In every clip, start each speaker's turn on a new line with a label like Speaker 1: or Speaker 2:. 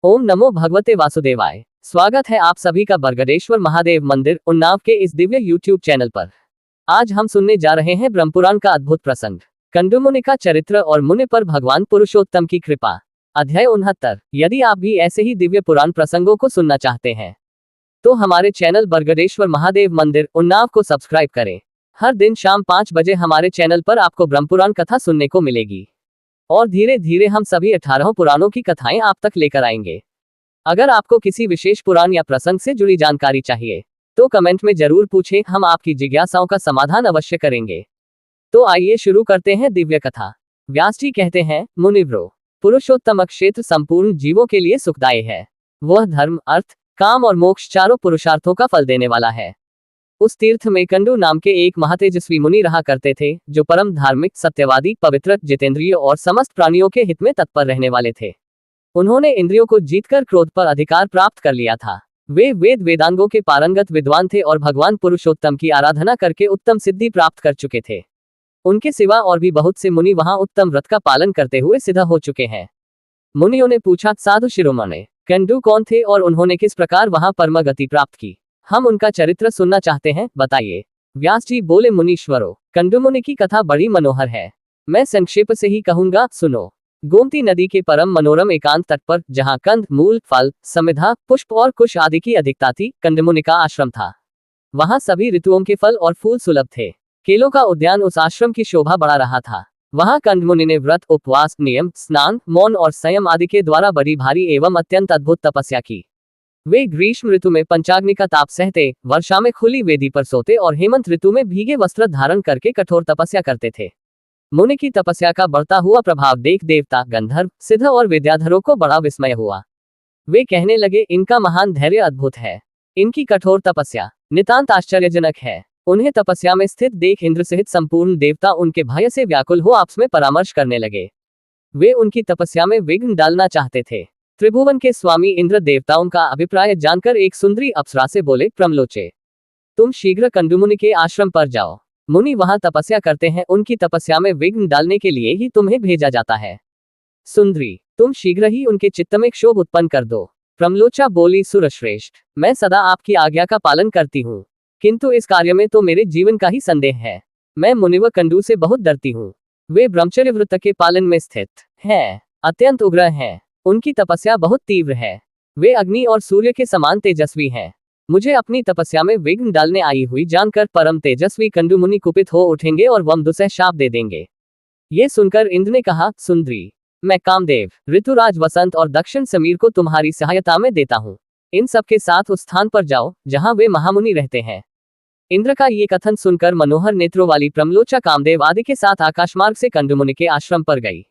Speaker 1: ओम नमो भगवते वासुदेवाय। स्वागत है आप सभी का बरगदेश्वर महादेव मंदिर उन्नाव के इस दिव्य YouTube चैनल पर। आज हम सुनने जा रहे हैं ब्रह्मपुराण का अद्भुत प्रसंग, कंडू मुनि का चरित्र और मुनि पर भगवान पुरुषोत्तम की कृपा। अध्याय 69। यदि आप भी ऐसे ही दिव्य पुराण प्रसंगों को सुनना चाहते हैं तो हमारे चैनल बरगदेश्वर महादेव मंदिर उन्नाव को सब्सक्राइब करें। हर दिन शाम 5 बजे हमारे चैनल पर आपको ब्रह्मपुराण कथा सुनने को मिलेगी और धीरे धीरे हम सभी 18 पुराणों की कथाएं आप तक लेकर आएंगे। अगर आपको किसी विशेष पुराण या प्रसंग से जुड़ी जानकारी चाहिए तो कमेंट में जरूर पूछें, हम आपकी जिज्ञासाओं का समाधान अवश्य करेंगे। तो आइए शुरू करते हैं दिव्य कथा। व्यास जी कहते हैं, मुनिव्रो, पुरुषोत्तम क्षेत्र संपूर्ण जीवों के लिए सुखदायी है। वह धर्म, अर्थ, काम और मोक्ष चारों पुरुषार्थों का फल देने वाला है। उस तीर्थ में कंडू नाम के एक महातेजस्वी मुनि रहा करते थे, जो परम धार्मिक, सत्यवादी, पवित्र, जितेंद्रिय और समस्त प्राणियों के हित में तत्पर रहने वाले थे। उन्होंने इंद्रियों को जीतकर क्रोध पर अधिकार प्राप्त कर लिया था। वे वेद वेदांगों के पारंगत विद्वान थे और भगवान पुरुषोत्तम की आराधना करके उत्तम सिद्धि प्राप्त कर चुके थे। उनके सिवा और भी बहुत से मुनि वहां उत्तम व्रत का पालन करते हुए सिद्ध हो चुके हैं। मुनियों ने पूछा, साधु शिरोमणि, कंडू कौन थे और उन्होंने किस प्रकार वहां परम गति प्राप्त की? हम उनका चरित्र सुनना चाहते हैं, बताइए। व्यास जी बोले, मुनीश्वरों, कंडू मुनि की कथा बड़ी मनोहर है। मैं संक्षेप से ही कहूंगा, सुनो। गोमती नदी के परम मनोरम एकांत तट पर, जहां कंद, मूल, फल, समिधा, पुष्प और कुश आदि की अधिकता थी, कंडमुनि का आश्रम था। वहां सभी ऋतुओं के फल और फूल सुलभ थे। केलों का उद्यान उस आश्रम की शोभा बढ़ा रहा था। वहां कंदमुनि ने व्रत, उपवास, नियम, स्नान, मौन और संयम आदि के द्वारा बड़ी भारी एवं अत्यंत अद्भुत तपस्या की। वे ग्रीष्म ऋतु में पंचाग्नि का ताप सहते, वर्षा में खुली वेदी पर सोते और हेमंत ऋतु में भीगे वस्त्र धारण करके कठोर तपस्या करते थे। मुनि की तपस्या का बढ़ता हुआ प्रभाव देख देवता, गंधर्व, सिद्ध और विद्याधरों को बड़ा विस्मय हुआ। वे कहने लगे, इनका महान धैर्य अद्भुत है। इनकी कठोर तपस्या नितांत आश्चर्यजनक है। उन्हें तपस्या में स्थित देख इंद्र सहित संपूर्ण देवता उनके भय से व्याकुल हो आपस में परामर्श करने लगे। वे उनकी तपस्या में विघ्न डालना चाहते थे। त्रिभुवन के स्वामी इंद्र देवताओं का अभिप्राय जानकर एक सुंदरी अप्सरा से बोले, प्रमलोचे, तुम शीघ्र कंडुमुनि के आश्रम पर जाओ। मुनि वहां तपस्या करते हैं, उनकी तपस्या में विघ्न डालने के लिए ही तुम्हें भेजा जाता है। सुंदरी, तुम शीघ्र ही उनके चित्त में क्षोभ उत्पन्न कर दो। प्रमलोचा बोली, सुरश्रेष्ठ, मैं सदा आपकी आज्ञा का पालन करती हूँ, किंतु इस कार्य में तो मेरे जीवन का ही संदेह है। मैं मुनिव कंडू से बहुत डरती हूँ। वे ब्रह्मचर्य व्रत के पालन में स्थित हैं, अत्यंत उग्र हैं। उनकी तपस्या बहुत तीव्र है। वे अग्नि और सूर्य के समान तेजस्वी हैं। मुझे अपनी तपस्या में विघ्न डालने आई हुई जानकर परम तेजस्वी कंडू मुनि कुपित हो उठेंगे और वमदुसह शाप दे देंगे। ये सुनकर इंद्र ने कहा, सुंदरी, मैं कामदेव, ऋतुराज वसंत और दक्षिण समीर को तुम्हारी सहायता में देता हूँ। इन सब के साथ उस स्थान पर जाओ जहां वे महामुनि रहते हैं। इंद्र का ये कथन सुनकर मनोहर नेत्रों वाली प्रमलोचा कामदेव आदि के साथ आकाशमार्ग से कंडू मुनि के आश्रम पर गई।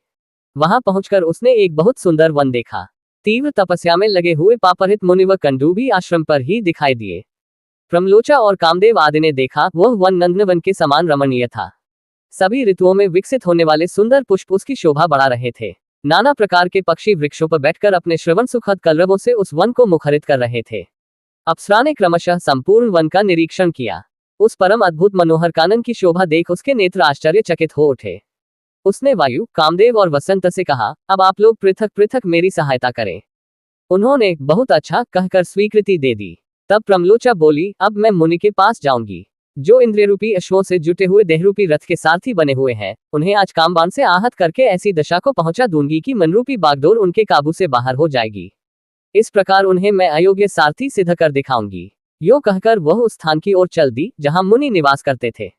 Speaker 1: वहां पहुंचकर उसने एक बहुत सुंदर वन देखा। तीव्र तपस्या में लगे हुए पापरहित मुनि व कंडू भी आश्रम पर ही दिखाई दिए। प्रमलोचा और कामदेव आदि ने देखा, वह वन नंदनवन के समान रमणीय था। सभी ऋतुओं में विकसित होने वाले सुंदर पुष्प उसकी शोभा बढ़ा रहे थे। नाना प्रकार के पक्षी वृक्षों पर बैठकर अपने श्रवण सुखद कलरवों से उस वन को मुखरित कर रहे थे। अप्सरा ने क्रमशः संपूर्ण वन का निरीक्षण किया। उस परम अद्भुत मनोहर कानन की शोभा देख उसके नेत्र आश्चर्यचकित हो उठे। उसने वायु, कामदेव और वसंत से कहा, अब आप लोग पृथक पृथक मेरी सहायता करें। उन्होंने बहुत अच्छा कहकर स्वीकृति दे दी। तब प्रमलोचा बोली, अब मैं मुनि के पास जाऊंगी, जो इंद्रियरूपी अश्वों से जुटे हुए देहरूपी रथ के सारथी बने हुए हैं। उन्हें आज कामबाण से आहत करके ऐसी दशा को पहुंचा दूंगी कि मनरूपी बागडोर उनके काबू से बाहर हो जाएगी। इस प्रकार उन्हें मैं अयोग्य सारथी सिद्ध कर दिखाऊंगी। यो कहकर वह उस स्थान की ओर चल दी जहां मुनि निवास करते थे।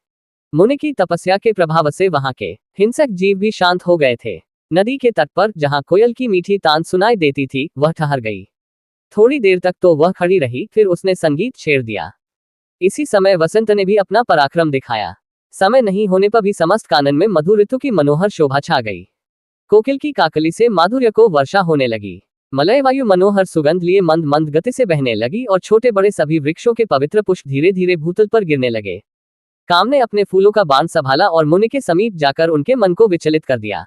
Speaker 1: मुनि की तपस्या के प्रभाव से वहां के हिंसक जीव भी शांत हो गए थे। नदी के तट पर जहां कोयल की मीठी तान सुनाई देती थी, वह ठहर गई। थोड़ी देर तक तो वह खड़ी रही, फिर उसने संगीत छेड़ दिया। इसी समय वसंत ने भी अपना पराक्रम दिखाया। समय नहीं होने पर भी समस्त कानन में मधु ऋतु की मनोहर शोभा छा गई। कोकिल की काकली से माधुर्य को वर्षा होने लगी। मलय वायु मनोहर सुगंध लिए मंद मंद गति से बहने लगी और छोटे बड़े सभी वृक्षों के पवित्र पुष्प धीरे धीरे भूतल पर गिरने लगे। काम ने अपने फूलों का बाण संभाला और मुनि के समीप जाकर उनके मन को विचलित कर दिया।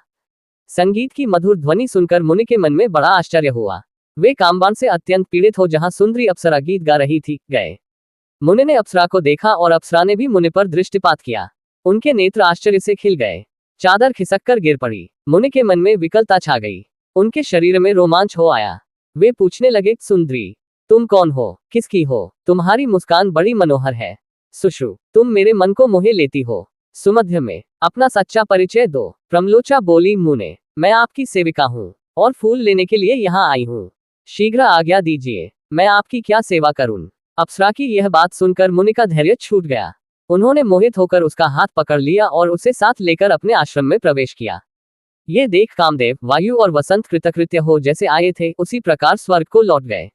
Speaker 1: संगीत की मधुर ध्वनि सुनकर मुनि के मन में बड़ा आश्चर्य हुआ। वे कामबाण से अत्यंत पीड़ित हो जहां सुंदरी अप्सरा गीत गा रही थी, गए। मुनि ने अप्सरा को देखा और अप्सरा ने भी मुनि पर दृष्टिपात किया। उनके नेत्र आश्चर्य से खिल गए। चादर खिसक कर गिर पड़ी। मुनि के मन में विकलता छा गई। उनके शरीर में रोमांच हो आया। वे पूछने लगे, सुंदरी तुम कौन हो, किसकी हो? तुम्हारी मुस्कान बड़ी मनोहर है। सुश्रु तुम मेरे मन को मोहे लेती हो। सुमध्य में अपना सच्चा परिचय दो। प्रमलोचा बोली, मुने मैं आपकी सेविका हूँ और फूल लेने के लिए यहाँ आई हूँ। शीघ्र आज्ञा दीजिए, मैं आपकी क्या सेवा करूं? अप्सरा की यह बात सुनकर मुनि का धैर्य छूट गया। उन्होंने मोहित होकर उसका हाथ पकड़ लिया और उसे साथ लेकर अपने आश्रम में प्रवेश किया। ये देख कामदेव, वायु और वसंत कृतकृत्य हो जैसे आए थे उसी प्रकार स्वर्ग को लौट गए।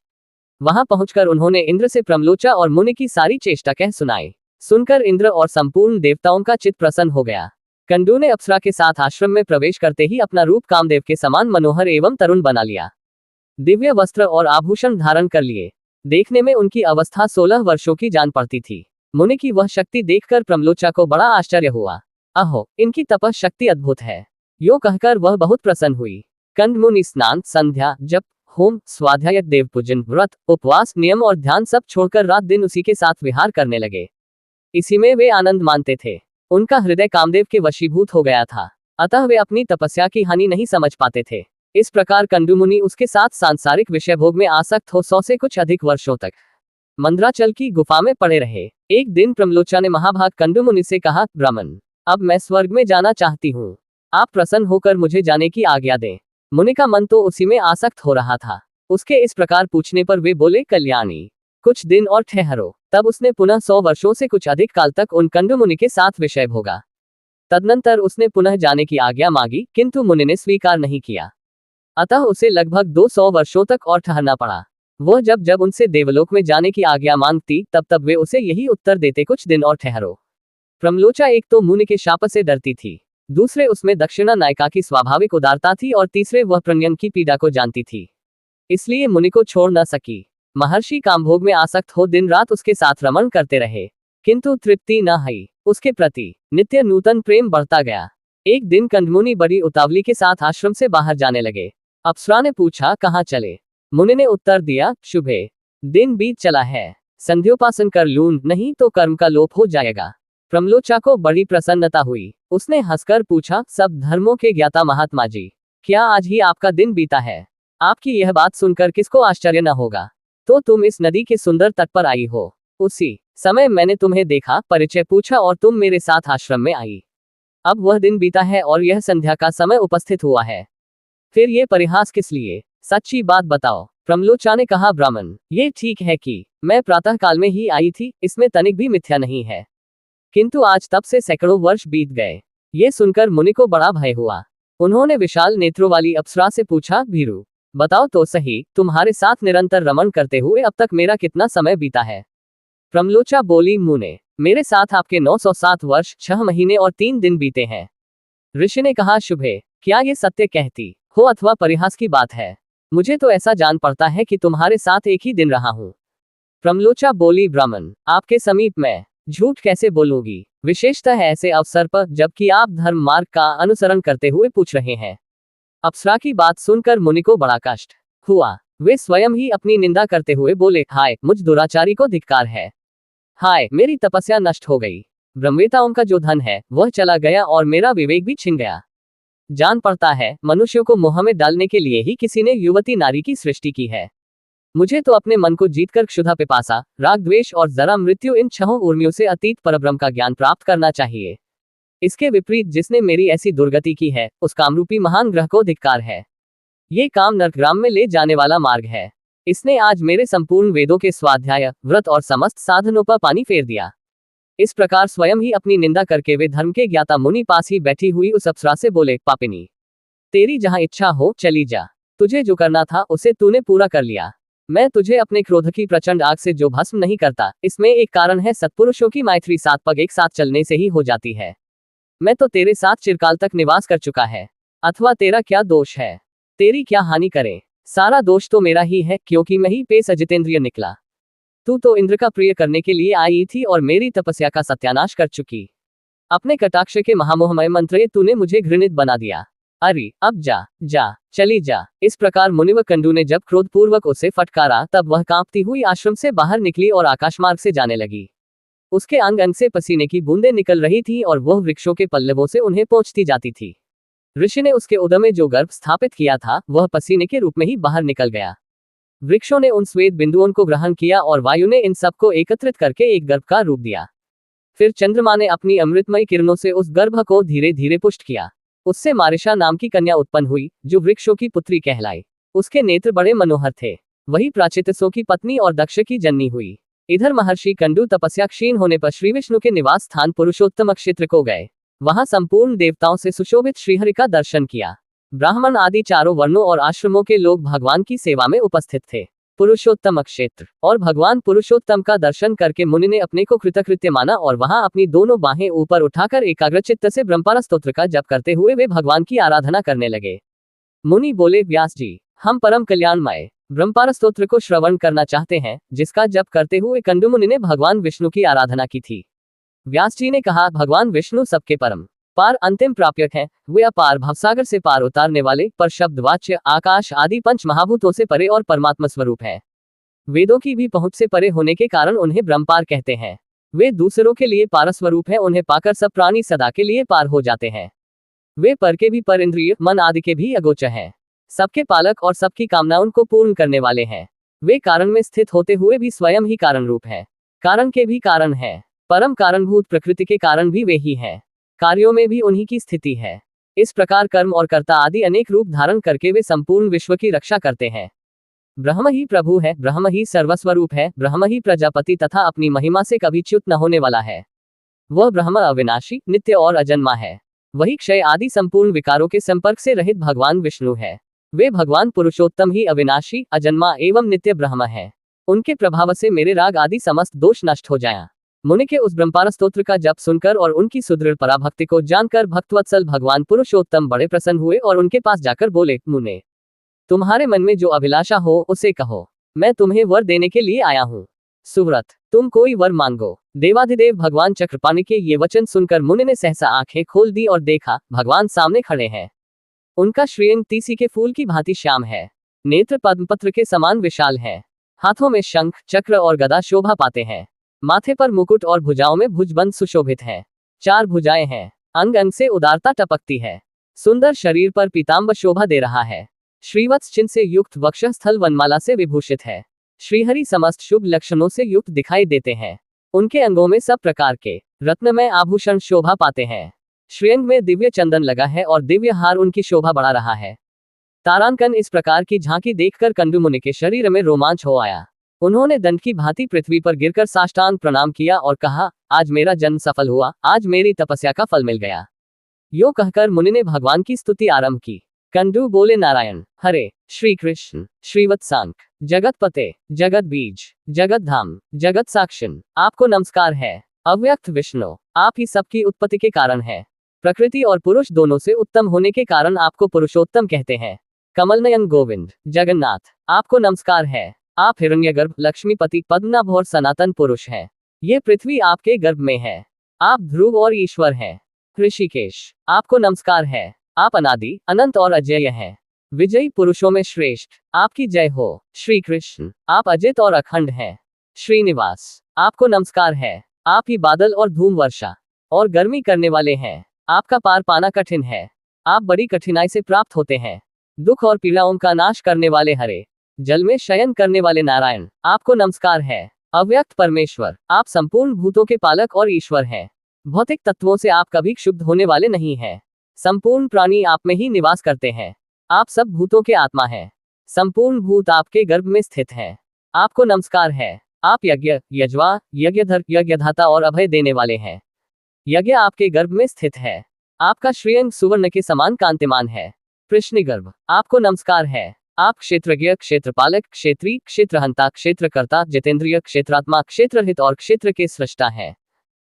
Speaker 1: वहां पहुंचकर उन्होंने इंद्र से प्रमलोचा और मुनि की सारी चेष्टा कह सुनाई। सुनकर इंद्र और संपूर्ण देवताओं का चित्त प्रसन्न हो गया। कंडू ने अप्सरा के साथ आश्रम में प्रवेश करते ही अपना रूप कामदेव के समान मनोहर एवं तरुण बना लिया। दिव्य वस्त्र और आभूषण धारण कर लिए। देखने में उनकी अवस्था 16 वर्षों की जान पड़ती थी। मुनि की वह शक्ति देखकर प्रमलोचा को बड़ा आश्चर्य हुआ। अहो, इनकी तपस शक्ति अद्भुत है। यो कहकर वह बहुत प्रसन्न हुई। कंद मुनि स्नान, संध्या, जप, होम, स्वाध्याय, देव पूजन, व्रत, उपवास, नियम और ध्यान सब छोड़कर रात दिन उसी के साथ विहार करने लगे। इसी में वे आनंद मानते थे। उनका हृदय कामदेव के वशीभूत हो गया था, अतः वे अपनी तपस्या की हानि नहीं समझ पाते थे। इस प्रकार कंडू मुनि उसके साथ सांसारिक विषय भोग में आसक्त हो 100 से कुछ अधिक वर्षों तक मंद्राचल की गुफा में पड़े रहे। एक दिन प्रमलोचा ने महाभाग कंडू मुनि से कहा, ब्राह्मण अब मैं स्वर्ग में जाना चाहती हूँ, आप प्रसन्न होकर मुझे जाने की आज्ञा दें। मुनि का मन तो उसी में आसक्त हो रहा था। उसके इस प्रकार पूछने पर वे बोले, कल्याणी कुछ दिन और ठहरो। तब उसने पुनः 100 वर्षों से कुछ अधिक काल तक उन कंडू मुनि के साथ विषय भोगा। तदनंतर उसने पुनः जाने की आज्ञा मांगी, किंतु मुनि ने स्वीकार नहीं किया। अतः उसे लगभग 200 वर्षों तक और ठहरना पड़ा। वह जब जब उनसे देवलोक में जाने की आज्ञा मांगती तब तब वे उसे यही उत्तर देते, कुछ दिन और ठहरो। प्रमलोचा एक तो मुनि के शाप से डरती थी, दूसरे उसमें दक्षिणा नायिका की स्वाभाविक उदारता थी और तीसरे वह प्रणयन की पीड़ा को जानती थी, इसलिए मुनि को छोड़ न सकी। महर्षि कामभोग में आसक्त हो दिन रात उसके साथ रमण करते रहे, किंतु तृप्ति न हुई। उसके प्रति नित्य नूतन प्रेम बढ़ता गया। एक दिन कंदमुनि बड़ी उतावली के साथ आश्रम से बाहर जाने लगे। अप्सरा ने पूछा, कहाँ चले? मुनि ने उत्तर दिया, शुभे दिन बीत चला है, संध्योपासन कर लूं, नहीं तो कर्म का लोप हो जाएगा। प्रमलोचा को बड़ी प्रसन्नता हुई। उसने हंसकर पूछा, सब धर्मों के ज्ञाता महात्मा जी, क्या आज ही आपका दिन बीता है? आपकी यह बात सुनकर किसको आश्चर्य न होगा। तो तुम इस नदी के सुंदर तट पर आई हो। उसी समय मैंने तुम्हें देखा, परिचय पूछा और तुम मेरे साथ आश्रम में आई। अब वह दिन बीता है और यह संध्या का समय उपस्थित हुआ है, फिर ये परिहास किस लिए? सच्ची बात बताओ। प्रमलोचा ने कहा, ब्राह्मण ये ठीक है कि मैं प्रातः काल में ही आई थी, इसमें तनिक भी मिथ्या नहीं है, किंतु आज तब से सैकड़ों वर्ष बीत गए। ये सुनकर मुनि को बड़ा भय हुआ। उन्होंने विशाल नेत्रों वाली अप्सरा से पूछा, भीरू बताओ तो सही, तुम्हारे साथ निरंतर रमण करते हुए अब तक मेरा कितना समय बीता है? प्रमलोचा बोली, मुने मेरे साथ आपके 907 वर्ष 6 महीने और 3 दिन बीते हैं। ऋषि ने कहा, शुभे क्या ये सत्य कहती हो अथवा परिहास की बात है? मुझे तो ऐसा जान पड़ता है कि तुम्हारे साथ एक ही दिन रहा हूँ। प्रमलोचा बोली, ब्राह्मण आपके समीप मैं झूठ कैसे बोलूंगी, विशेषतः ऐसे अवसर पर जबकि आप धर्म मार्ग का अनुसरण करते हुए पूछ रहे हैं। अप्सरा की बात सुनकर मुनि को बड़ा कष्ट हुआ। वे स्वयं ही अपनी निंदा करते हुए बोले, हाय मुझ दुराचारी को धिक्कार है। हाय मेरी तपस्या नष्ट हो गई, ब्रह्मवेताओं का जो धन है वह चला गया और मेरा विवेक भी छिन गया। जान पड़ता है मनुष्यों को मोह में डालने के लिए ही किसी ने युवती नारी की सृष्टि की है। मुझे तो अपने मन को जीतकर क्षुधा, पिपासा, राग, द्वेष और जरा मृत्यु, इन 6 उर्मियों से अतीत परब्रह्म का ज्ञान प्राप्त करना चाहिए। इसके विपरीत जिसने मेरी ऐसी दुर्गति की है उस कामरूपी महान ग्रह को धिक्कार है। ये काम नरकग्राम में ले जाने वाला मार्ग है। इसने आज मेरे संपूर्ण वेदों के स्वाध्याय, व्रत और समस्त साधनों पर पानी फेर दिया। इस प्रकार स्वयं ही अपनी निंदा करके वे धर्म के ज्ञाता मुनि पास ही बैठी हुई उस अप्सरा से बोले, पापिनी तेरी जहां इच्छा हो चली जा, तुझे जो करना था उसे तूने पूरा कर लिया। मैं तुझे अपने क्रोध की प्रचंड आग से जो भस्म नहीं करता, इसमें एक कारण है, सत्पुरुषों की मैत्री 7 पग एक साथ चलने से ही हो जाती है। मैं तो तेरे साथ चिरकाल तक निवास कर चुका है, अथवा तेरा क्या दोष है, तेरी क्या हानि करे? सारा दोष तो मेरा ही है, क्योंकि मैं ही पेश अजितेंद्रिय निकला। तू तो इंद्र का प्रिय करने के लिए आई थी और मेरी तपस्या का सत्यानाश कर चुकी। अपने कटाक्ष के महामोहमय मंत्र तूने मुझे घृणित बना दिया। अरे अब जा जा, चली जा। इस प्रकार मुनिव कंडू ने जब क्रोधपूर्वक उसे फटकारा तब वह कांपती हुई आश्रम से बाहर निकली और आकाशमार्ग से जाने लगी। उसके अंग अंग से पसीने की बूंदें निकल रही थी और वह वृक्षों के पल्लवों से उन्हें पहुंचती जाती थी। ऋषि ने उसके उदर में जो गर्भ स्थापित किया था वह पसीने के रूप में ही बाहर निकल गया। वृक्षों ने उन श्वेत बिंदुओं को ग्रहण किया और वायु ने इन सबको एकत्रित करके एक गर्भ का रूप दिया। फिर चंद्रमा ने अपनी अमृतमय किरणों से उस गर्भ को धीरे धीरे पुष्ट किया। उससे मारिशा नाम की कन्या उत्पन्न हुई, जो वृक्षों की पुत्री कहलाई। उसके नेत्र बड़े मनोहर थे। वही प्राचितसों की पत्नी और दक्ष की जननी हुई। इधर महर्षि कंडू तपस्या क्षीण होने पर श्री विष्णु के निवास स्थान पुरुषोत्तम क्षेत्र को गए। वहां संपूर्ण देवताओं से सुशोभित श्रीहरि का दर्शन किया। ब्राह्मण आदि चारों वर्णों और आश्रमों के लोग भगवान की सेवा में उपस्थित थे। पुरुषोत्तम क्षेत्र और भगवान पुरुषोत्तम का दर्शन करके मुनि ने अपने को कृतकृत्य माना और वहां अपनी दोनों बाहें ऊपर उठाकर एकाग्रचित्त से ब्रह्मपार स्तोत्र का जप करते हुए वे भगवान की आराधना करने लगे। मुनि बोले, व्यास जी, हम परम कल्याणमय ब्रह्मपार स्तोत्र को श्रवण करना चाहते हैं, जिसका जप करते हुए कंडू मुनि ने भगवान विष्णु की आराधना की थी। व्यास जी ने कहा, भगवान विष्णु सबके परम पार अंतिम प्राप्यक हैं। वे अपार भवसागर से पार उतारने वाले, पर शब्द वाच्य, आकाश आदि पंच महाभूतों से परे और परमात्मा स्वरूप हैं। वेदों की भी पहुंच से परे होने के कारण उन्हें ब्रह्मपार कहते हैं। वे दूसरों के लिए पार स्वरूप हैं, उन्हें पाकर सब प्राणी सदा के लिए पार हो जाते हैं। वे पर के भी पर, इंद्रिय मन आदि के भी अगोचर हैं। सबके पालक और सबकी कामनाओं को पूर्ण करने वाले हैं। वे कारण में स्थित होते हुए भी स्वयं ही कारण रूप है। कारण के भी कारण है। परम कारणभूत प्रकृति के कारण भी वे ही हैं। कार्यों में भी उन्हीं की स्थिति है। इस प्रकार कर्म और कर्ता आदि अनेक रूप धारण करके वे संपूर्ण विश्व की रक्षा करते हैं। ब्रह्म ही प्रभु है, ब्रह्म ही सर्वस्वरूप है, ब्रह्म ही प्रजापति तथा अपनी महिमा से कभी च्युत न होने वाला है। वह ब्रह्म अविनाशी, नित्य और अजन्मा है। वही क्षय आदि संपूर्ण विकारों के संपर्क से रहित भगवान विष्णु है। वे भगवान पुरुषोत्तम ही अविनाशी, अजन्मा एवं नित्य ब्रह्म है। उनके प्रभाव से मेरे राग आदि समस्त दोष नष्ट हो जाएं। मुनि के उस ब्रह्मपार स्तोत्र का जप सुनकर और उनकी सुदृढ़ पराभक्ति को जानकर भक्तवत्सल भगवान पुरुषोत्तम बड़े प्रसन्न हुए और उनके पास जाकर बोले, मुने, तुम्हारे मन में जो अभिलाषा हो उसे कहो, मैं तुम्हें वर देने के लिए आया हूँ। सुव्रत, तुम कोई वर मांगो। देवाधिदेव भगवान चक्रपाणि के ये वचन सुनकर मुनि ने सहसा आंखें खोल दी और देखा, भगवान सामने खड़े हैं। उनका श्रीअंग तीसी के फूल की भांति श्याम है। नेत्र पद्मपत्र के समान विशाल है। हाथों में शंख, चक्र और गदा शोभा पाते हैं। माथे पर मुकुट और भुजाओं में भुजबंद सुशोभित है। 4 भुजाएं हैं। अंग अंग से उदारता टपकती है। सुंदर शरीर पर पीतांबर शोभा दे रहा है। श्रीवत्स चिन्ह से युक्त वक्षस्थल वनमाला से विभूषित है। श्रीहरि समस्त शुभ लक्षणों से युक्त दिखाई देते हैं। उनके अंगों में सब प्रकार के रत्नमय आभूषण शोभा पाते हैं। श्रीअंग में दिव्य चंदन लगा है और दिव्य हार उनकी शोभा बढ़ा रहा है। तारांकन इस प्रकार की झांकी देखकर कंडू मुनि के शरीर में रोमांच हो आया। उन्होंने दंड की भांति पृथ्वी पर गिरकर साष्टांग प्रणाम किया और कहा, आज मेरा जन्म सफल हुआ, आज मेरी तपस्या का फल मिल गया। यो कहकर मुनि ने भगवान की स्तुति आरंभ की। कंडू बोले, नारायण हरे, श्री कृष्ण, श्रीवत्सांक, जगतपते, जगत बीज, जगत धाम, जगत साक्षिण, आपको नमस्कार है। अव्यक्त विष्णु, आप ही सबकी उत्पत्ति के कारण है। प्रकृति और पुरुष दोनों से उत्तम होने के कारण आपको पुरुषोत्तम कहते हैं। कमलनयन गोविंद, जगन्नाथ, आपको नमस्कार है। आप हिरण्यगर्भ, लक्ष्मीपति, पद्मनाभ और सनातन पुरुष हैं। ये पृथ्वी आपके गर्भ में है। आप ध्रुव और ईश्वर हैं। ऋषिकेश, आपको नमस्कार है। आप अनादि, अनंत और अजेय हैं। विजयी पुरुषों में श्रेष्ठ, आपकी जय हो। श्री कृष्ण, आप अजित और अखंड हैं। श्रीनिवास, आपको नमस्कार है। आप ही बादल और धूम वर्षा और गर्मी करने वाले हैं। आपका पार पाना कठिन है। आप बड़ी कठिनाई से प्राप्त होते हैं। दुख और पीड़ाओं का नाश करने वाले हरे, जल में शयन करने वाले नारायण, आपको नमस्कार है। अव्यक्त परमेश्वर, आप संपूर्ण भूतों के पालक और ईश्वर हैं। भौतिक तत्वों से आप कभी क्षुब्ध होने वाले नहीं हैं। संपूर्ण प्राणी आप में ही निवास करते हैं। आप सब भूतों के आत्मा हैं। संपूर्ण भूत आपके गर्भ में स्थित हैं। आपको नमस्कार है। आप यज्ञ, यजवा, यज्ञधर, यज्ञधाता और अभय देने वाले हैं। यज्ञ आपके गर्भ में स्थित है। आपका श्रीअंग सुवर्ण के समान कांतिमान है। कृष्णगर्भ, आपको नमस्कार है। आप क्षेत्रज्ञ, क्षेत्रपालक, क्षेत्री, क्षेत्रहंता, क्षेत्रकर्ता, जितेंद्रिय, क्षेत्रात्मा, क्षेत्रहित और क्षेत्र के सृष्टा हैं।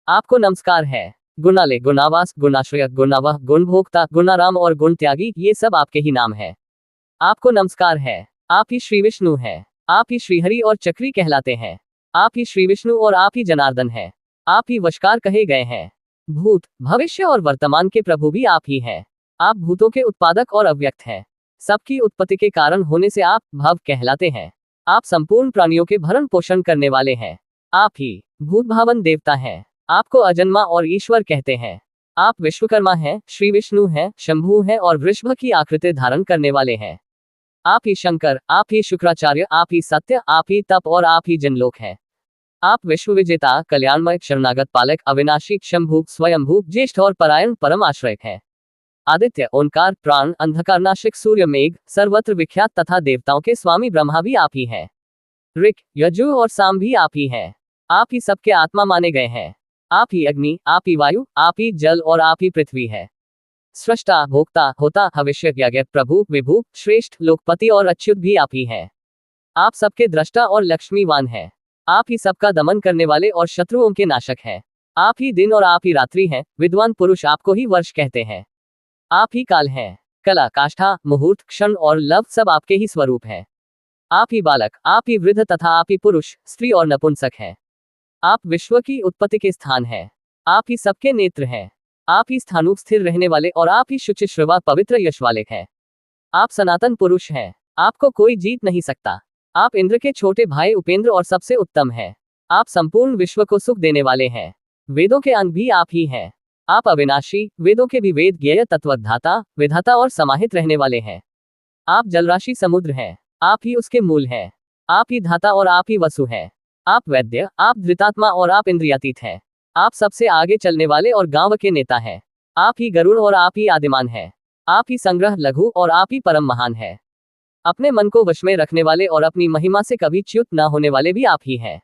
Speaker 1: आपको नमस्कार है। गुणाले, गुणावास, गुणाश्रय, गुणावह, गुणभोक्ता, गुणाराम और गुण त्यागी, ये सब आपके ही नाम है। आपको नमस्कार है। आप ही श्री विष्णु हैं। आप ही श्रीहरि और चक्री कहलाते हैं। आप ही श्री विष्णु और आप ही जनार्दन हैं। आप ही वशकार कहे गए हैं। भूत, भविष्य और वर्तमान के प्रभु भी आप ही हैं। आप भूतों के उत्पादक और अव्यक्त हैं। सबकी उत्पत्ति के कारण होने से आप भव कहलाते हैं। आप संपूर्ण प्राणियों के भरण पोषण करने वाले हैं। आप ही भूत भावन देवता हैं। आपको अजन्मा और ईश्वर कहते हैं। आप विश्वकर्मा हैं, श्री विष्णु हैं, शंभु हैं और वृषभ की आकृति धारण करने वाले हैं। आप ही शंकर, आप ही शुक्राचार्य, आप ही सत्य, आप ही तप और आप ही जनलोक हैं। आप विश्व विजेता, कल्याणमय, शरणागत पालक, अविनाशी, शंभु, स्वयंभू, ज्येष्ठ और परायण परम आश्रय हैं। आदित्य, ओंकार, प्राण, अंधकारनाशक, सूर्य, मेघ, सर्वत्र विख्यात तथा देवताओं के स्वामी ब्रह्मा भी आप ही हैं। ऋक, यजु और साम भी आप ही हैं। आप ही सबके आत्मा माने गए हैं। आप ही अग्नि, आप ही वायु, आप ही जल और आप ही पृथ्वी है। सृष्टा, भोक्ता, होता, भविष्य, यज्ञ, प्रभु, विभु, श्रेष्ठ, लोकपति और अच्युत भी आप ही हैं। आप सबके दृष्टा और लक्ष्मीवान हैं। आप ही सबका दमन करने वाले और शत्रुओं के नाशक हैं। आप ही दिन और आप ही रात्रि हैं। विद्वान पुरुष आपको ही वर्ष कहते हैं। आप ही काल हैं। कला, काष्ठा, मुहूर्त, क्षण और लव सब आपके ही स्वरूप हैं। आप ही बालक, आप ही वृद्ध तथा आप ही पुरुष, स्त्री और नपुंसक हैं। आप विश्व की उत्पत्ति के स्थान हैं। आप ही सबके नेत्र हैं। आप ही स्थानु स्थिर रहने वाले और आप ही शुचि श्रवा पवित्र यश वाले हैं। आप सनातन पुरुष हैं। आपको कोई जीत नहीं सकता। आप इंद्र के छोटे भाई उपेंद्र और सबसे उत्तम हैं। आप संपूर्ण विश्व को सुख देने वाले हैं। वेदों के अंग भी आप ही हैं। आप अविनाशी, वेदों के भी वेद ज्ञेय, तत्वधाता, विधाता और समाहित रहने वाले हैं। आप जलराशि समुद्र हैं। आप ही उसके मूल हैं। आप ही धाता और आप ही वसु हैं। आप वैद्य, आप धृतात्मा और आप इंद्रियातीत हैं। आप सबसे आगे चलने वाले और गांव के नेता हैं। आप ही गरुड़ और आप ही आदिमान हैं। आप ही संग्रह, लघु और आप ही परम महान है। अपने मन को वश में रखने वाले और अपनी महिमा से कभी च्युत न होने वाले भी आप ही हैं।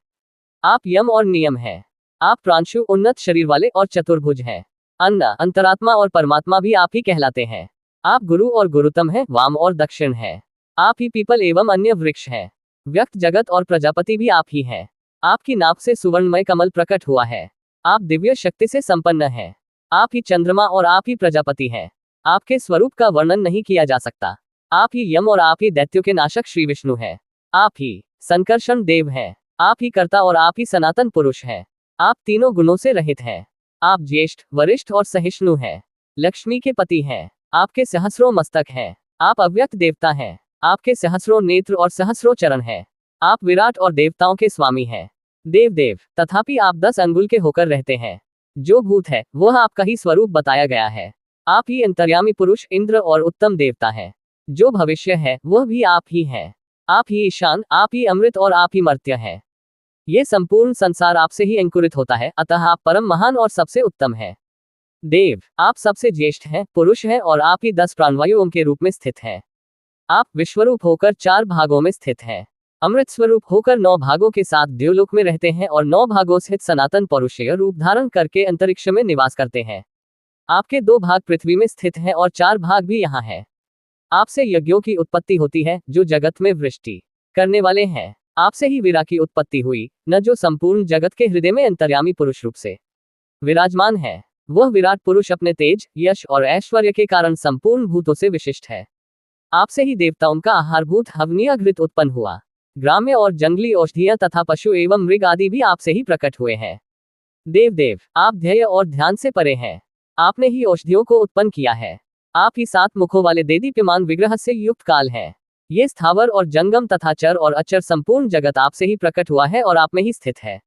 Speaker 1: आप यम और नियम हैं। आप प्रांशु, उन्नत शरीर वाले और चतुर्भुज हैं। अन्न, अंतरात्मा और परमात्मा भी आप ही कहलाते हैं। आप गुरु और गुरुतम हैं, वाम और दक्षिण हैं। आप ही पीपल एवं अन्य वृक्ष हैं। व्यक्त, जगत और प्रजापति भी आप ही हैं। आपकी नाभ से सुवर्णमय कमल प्रकट हुआ है। आप दिव्य शक्ति से संपन्न हैं। आप ही चंद्रमा और आप ही प्रजापति हैं। आपके स्वरूप का वर्णन नहीं किया जा सकता। आप ही यम और आप ही दैत्यों के नाशक श्री विष्णु हैं। आप ही संकर्षण देव हैं। आप ही कर्ता और आप ही सनातन पुरुष हैं। आप तीनों गुणों से रहित हैं। आप ज्येष्ठ, वरिष्ठ और सहिष्णु हैं। लक्ष्मी के पति हैं। आपके सहस्रों मस्तक हैं। आप अव्यक्त देवता हैं। आपके सहस्रों नेत्र और सहस्रों चरण हैं। आप विराट और देवताओं के स्वामी हैं। देव, तथापि आप 10 अंगुल के होकर रहते हैं। जो भूत है वह आपका ही स्वरूप बताया गया है। आप ही अंतर्यामी पुरुष, इंद्र और उत्तम देवता हैं। जो भविष्य है वह भी आप ही हैं। आप ही ईशान, आप ही अमृत और आप ही मर्त्य हैं। ये संपूर्ण संसार आपसे ही अंकुरित होता है, अतः आप परम महान और सबसे उत्तम हैं। देव, आप सबसे ज्येष्ठ हैं, पुरुष हैं और आप ही 10 प्राणवायुओं के रूप में स्थित हैं। आप विश्वरूप होकर 4 भागों में स्थित हैं। अमृत स्वरूप होकर 9 भागों के साथ देवलोक में रहते हैं और 9 भागों स्थित सनातन पौरुषेय रूप धारण करके अंतरिक्ष में निवास करते हैं। आपके 2 भाग पृथ्वी में स्थित हैं और 4 भाग भी यहाँ हैं। आपसे यज्ञों की उत्पत्ति होती है, जो जगत में वृष्टि करने वाले हैं। आपसे ही वीरा की उत्पत्ति हुई, न जो संपूर्ण जगत के हृदय में अंतर्यामी पुरुष रूप से विराजमान है। वह विराट पुरुष अपने तेज, यश और ऐश्वर्य के कारण संपूर्ण भूतों से विशिष्ट है। आपसे ही देवताओं का आहारभूत हवनीय घृत उत्पन्न हुआ। ग्राम्य और जंगली औषधियां तथा पशु एवं मृग आदि भी आपसे ही प्रकट हुए हैं। देव, आप ध्येय और ध्यान से परे हैं। आपने ही औषधियों को उत्पन्न किया है। आप ही 7 मुखों वाले देदीप्यमान विग्रह से युक्त काल हैं। ये स्थावर और जंगम तथा चर और अचर संपूर्ण जगत आपसे ही प्रकट हुआ है और आप में ही स्थित है।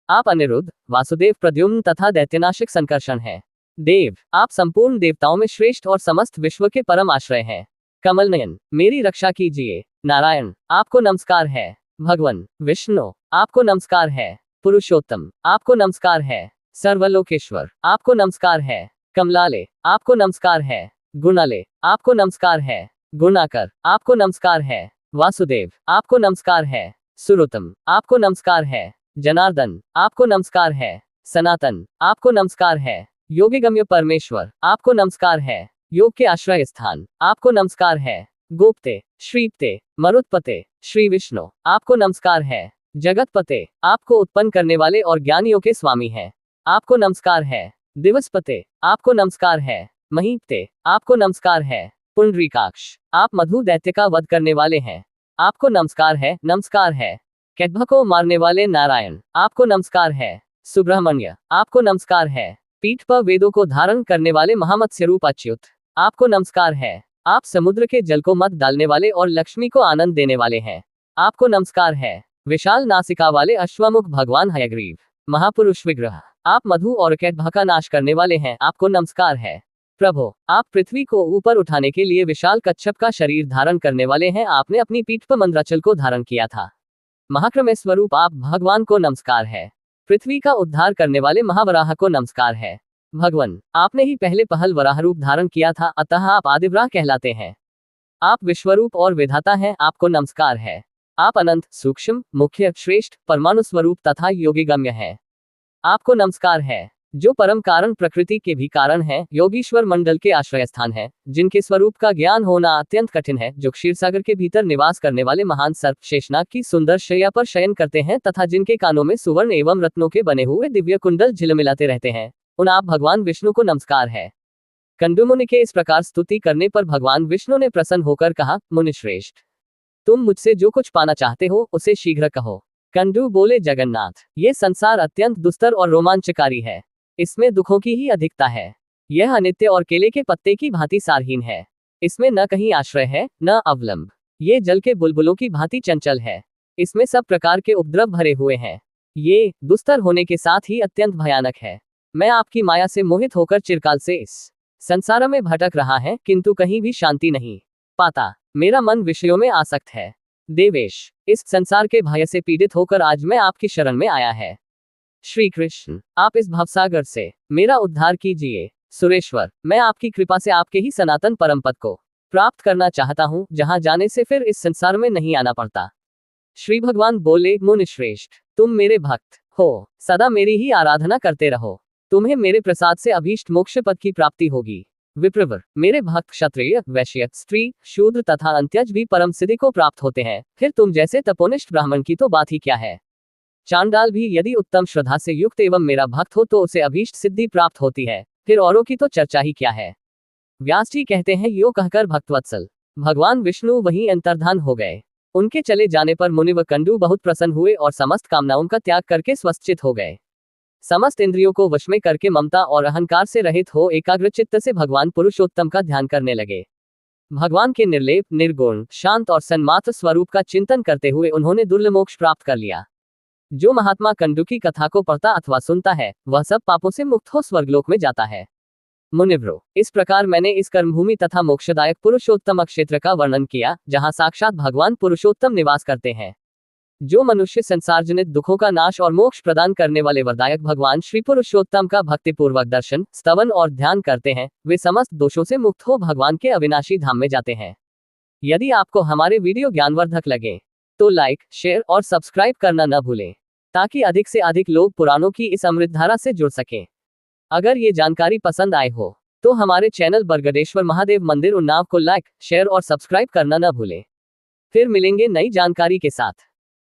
Speaker 1: आप अनिरुद्ध, वासुदेव, प्रद्युम्न तथा दैत्यनाशक संकर्षण हैं। देव, आप संपूर्ण देवताओं में श्रेष्ठ और समस्त विश्व के परम आश्रय हैं। कमल नयन, मेरी रक्षा कीजिए। नारायण, आपको नमस्कार है। भगवान विष्णु, आपको नमस्कार है। पुरुषोत्तम, आपको नमस्कार है। सर्वलोकेश्वर, आपको नमस्कार है। कमलाले, आपको नमस्कार है। गुणाले, आपको नमस्कार है। गुणाकर, आपको नमस्कार है। वासुदेव, आपको नमस्कार है। सुरोत्तम, आपको नमस्कार है। जनार्दन, आपको नमस्कार है। सनातन, आपको नमस्कार है। योगिगम्य परमेश्वर, आपको नमस्कार है। योग के आश्रय स्थान, आपको नमस्कार है। गोप्ते, श्रीप्ते, मरुत्पते, श्री विष्णु, आपको नमस्कार है। जगतपते, आपको उत्पन्न करने वाले और ज्ञानियों के स्वामी हैं। आपको नमस्कार है। दिवसपते, आपको नमस्कार है। महीपते, आपको नमस्कार है। पुंडरीकाक्ष, आप मधु दैत्य का वध करने वाले हैं। आपको नमस्कार है, नमस्कार है। कैटभ को मारने वाले नारायण, आपको नमस्कार है। सुब्रह्मण्य, आपको नमस्कार है। पीठ पर वेदों को धारण करने वाले महामत्स्य रूप अच्युत, आपको नमस्कार है। आप समुद्र के जल को मत डालने वाले और लक्ष्मी को आनंद देने वाले हैं। आपको नमस्कार है। विशाल नासिका वाले अश्वमुख भगवान हयग्रीव, महापुरुष विग्रह, आप मधु और कैटभ का नाश करने वाले हैं। आपको नमस्कार है। प्रभु, आप पृथ्वी को ऊपर उठाने के लिए विशाल कच्छप का शरीर धारण करने वाले हैं। आपने अपनी पीठ पर मंद्राचल को धारण किया था। महाक्रमे स्वरूप आप भगवान को नमस्कार है। पृथ्वी का उद्धार करने वाले महावराह को नमस्कार है। भगवान, आपने ही पहले पहल वराह रूप धारण किया था, अतः आप आदिवराह कहलाते हैं। आप विश्वरूप और विधाता हैं, आपको नमस्कार है। आप अनंत, सूक्ष्म, मुख्य, श्रेष्ठ, परमाणु स्वरूप तथा योगिगम्य हैं। आपको नमस्कार है। जो परम कारण प्रकृति के भी कारण है, योगीश्वर मंडल के आश्रय स्थान है, जिनके स्वरूप का ज्ञान होना अत्यंत कठिन है, जो क्षीरसागर के भीतर निवास करने वाले महान सर्प शेषनाग की सुंदर शैया पर शयन करते हैं तथा जिनके कानों में सुवर्ण एवं रत्नों के बने हुए दिव्य कुंडल झिलमिलाते रहते हैं, उन आप भगवान विष्णु को नमस्कार है। कंडू मुनि के इस प्रकार स्तुति करने पर भगवान विष्णु ने प्रसन्न होकर कहा, मुनिश्रेष्ठ, तुम मुझसे जो कुछ पाना चाहते हो उसे शीघ्र कहो। कंडू बोले, जगन्नाथ, ये संसार अत्यंत दुस्तर और रोमांचकारी है। इसमें दुखों की ही अधिकता है। यह अनित्य और केले के पत्ते की भांति सारहीन है। इसमें न कहीं आश्रय है, न अवलंब। ये जल के बुलबुलों की भांति चंचल है। इसमें सब प्रकार के उपद्रव भरे हुए हैं। ये दुस्तर होने के साथ ही अत्यंत भयानक है। मैं आपकी माया से मोहित होकर चिरकाल से इस संसार में भटक रहा है, किंतु कहीं भी शांति नहीं पाता। मेरा मन विषयों में आसक्त है। देवेश, इस संसार के भय से पीड़ित होकर आज मैं आपकी शरण में आया है। श्री कृष्ण, आप इस भवसागर से मेरा उद्धार कीजिए। सुरेश्वर, मैं आपकी कृपा से आपके ही सनातन परम पद को प्राप्त करना चाहता हूँ, जहाँ जाने से फिर इस संसार में नहीं आना पड़ता। श्री भगवान बोले, मुनिश्रेष्ठ, तुम मेरे भक्त हो, सदा मेरी ही आराधना करते रहो। तुम्हें मेरे प्रसाद से अभीष्ट मोक्ष पद की प्राप्ति होगी। विप्रवर, मेरे भक्त क्षत्रिय, वैश्य, स्त्री, शूद्र तथा अंत्यज भी परम सिद्धि को प्राप्त होते हैं। फिर तुम जैसे तपोनिष्ठ ब्राह्मण की तो बात ही क्या है। चांडाल भी यदि उत्तम श्रद्धा से युक्त एवं मेरा भक्त हो तो उसे अभीष्ट सिद्धि प्राप्त होती है। फिर औरों की तो चर्चा ही क्या है। व्यास जी कहते हैं, यो कहकर भक्तवत्सल भगवान विष्णु वहीं अंतर्धान हो गए। उनके चले जाने पर मुनि व कंडू बहुत प्रसन्न हुए और समस्त कामनाओं का त्याग करके स्वस्चित हो गए। समस्त इंद्रियों को वश में करके ममता और अहंकार से रहित हो एकाग्रचित्त से भगवान पुरुषोत्तम का ध्यान करने लगे। भगवान के निर्लेप, निर्गुण, शांत और सन्मात्र स्वरूप का चिंतन करते हुए उन्होंने दुर्लभ मोक्ष प्राप्त कर लिया। जो महात्मा कंडू की कथा को पढ़ता अथवा सुनता है, वह सब पापों से मुक्त हो स्वर्गलोक में जाता है। मुनिव्रो, इस प्रकार मैंने इस कर्मभूमि तथा मोक्षदायक पुरुषोत्तम क्षेत्र का वर्णन किया, जहाँ साक्षात भगवान पुरुषोत्तम निवास करते हैं। जो मनुष्य संसारजनित दुखों का नाश और मोक्ष प्रदान करने वाले वरदायक भगवान श्री पुरुषोत्तम का भक्तिपूर्वक दर्शन, स्तवन और ध्यान करते हैं, वे समस्त दोषों से मुक्त हो भगवान के अविनाशी धाम में जाते हैं। यदि आपको हमारे वीडियो ज्ञानवर्धक लगे तो लाइक, शेयर और सब्सक्राइब करना न भूलें, ताकि अधिक से अधिक लोग पुराणों की इस अमृतधारा से जुड़ सकें। अगर ये जानकारी पसंद आए हो तो हमारे चैनल बरगदेश्वर महादेव मंदिर उन्नाव को लाइक, शेयर और सब्सक्राइब करना न भूलें। फिर मिलेंगे नई जानकारी के साथ।